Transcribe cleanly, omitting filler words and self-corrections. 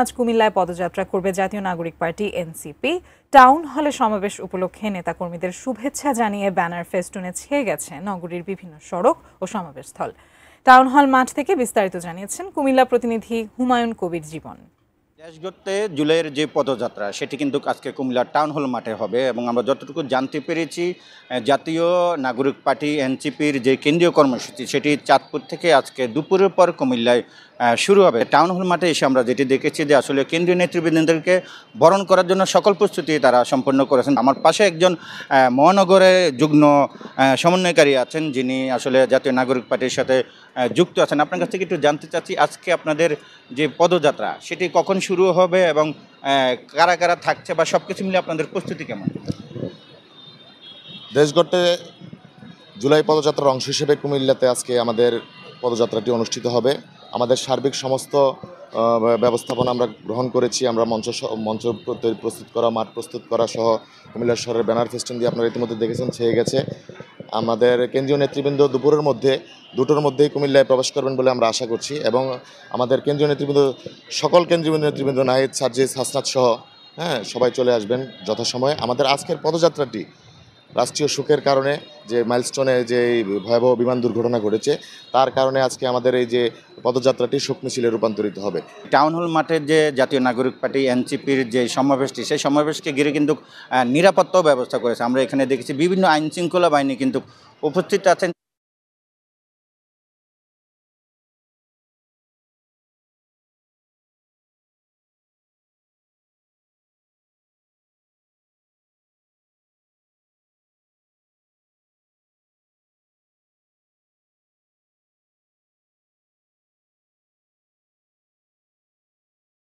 আজ কুমিল্লায় পদযাত্রা করবে জাতীয় নাগরিক পার্টি এনসিপি। টাউন হলে সমাবেশ উপলক্ষে নেতাকর্মীদের শুভেচ্ছা জানিয়ে ব্যানার ফেস্টুনে ছেয়ে গেছে নগরীর বিভিন্ন সড়ক ও সমাবেশস্থল। টাউন হল মাঠ থেকে বিস্তারিত জানিয়েছেন কুমিল্লা প্রতিনিধি হুমায়ুন কবির জীবন। দেশ গড়তে জুলাইয়ের যে পদযাত্রা সেটি কিন্তু আজকে কুমিল্লা টাউন হল মাঠে হবে এবং আমরা যতটুকু জানতে পেরেছি জাতীয় নাগরিক পার্টি এনসিপির যে কেন্দ্রীয় কর্মসূচি সেটি চাঁদপুর থেকে আজকে দুপুরের পর কুমিল্লায় শুরু হবে। টাউন হল মাঠে এসে আমরা যেটি দেখেছি যে আসলে কেন্দ্রীয় নেতৃবৃন্দদেরকে বরণ করার জন্য সকল প্রস্তুতি তারা সম্পন্ন করেছেন। আমার পাশে একজন মহানগরে যুগ্ম সমন্বয়কারী আছেন যিনি আসলে জাতীয় নাগরিক পার্টির সাথে যুক্ত আছেন। আপনার কাছ থেকে একটু জানতে চাচ্ছি আজকে আপনাদের যে পদযাত্রা সেটি কখন শুরু হবে এবং কারা কারা থাকছে বা সব কিছু মিলে আপনাদের প্রস্তুতি কেমন? দেশ গড়তে জুলাই পদযাত্রার অংশ হিসেবে কুমিল্লাতে আজকে আমাদের পদযাত্রাটি অনুষ্ঠিত হবে। আমাদের সার্বিক সমস্ত ব্যবস্থাপনা আমরা গ্রহণ করেছি। আমরা মঞ্চ প্রস্তুত করা, মাঠ প্রস্তুত করা সহ কুমিল্লা শহরের ব্যানার ফেস্টুন দিয়ে আপনারা ইতিমধ্যে দেখেছেন ছেয়ে গেছে। আমাদের কেন্দ্রীয় নেতৃবৃন্দ দুপুরের মধ্যে 2টোর মধ্যেই কুমিল্লায় প্রবেশ করবেন বলে আমরা আশা করছি এবং আমাদের কেন্দ্রীয় নেতৃবৃন্দ সকল কেন্দ্রীয় নেতৃবৃন্দ নাহিদ, সার্জিস, হাসনাত সহ সবাই চলে আসবেন যথাসময়ে। আমাদের আজকের পদযাত্রাটি রাষ্ট্রীয় শোকের কারণে যে মাইলস্টোনে যে ভয়াবহ বিমান দুর্ঘটনা ঘটেছে তার কারণে আজকে আমাদের এই যে পদযাত্রাটি শোক মিছিলে রূপান্তরিত হবে। টাউন হল মাঠের যে জাতীয় নাগরিক পার্টি এনসিপির যে সমাবেশটি সেই সমাবেশকে ঘিরে কিন্তু নিরাপত্তাও ব্যবস্থা করেছে। আমরা এখানে দেখেছি বিভিন্ন আইন শৃঙ্খলা বাহিনী কিন্তু উপস্থিত আছেন।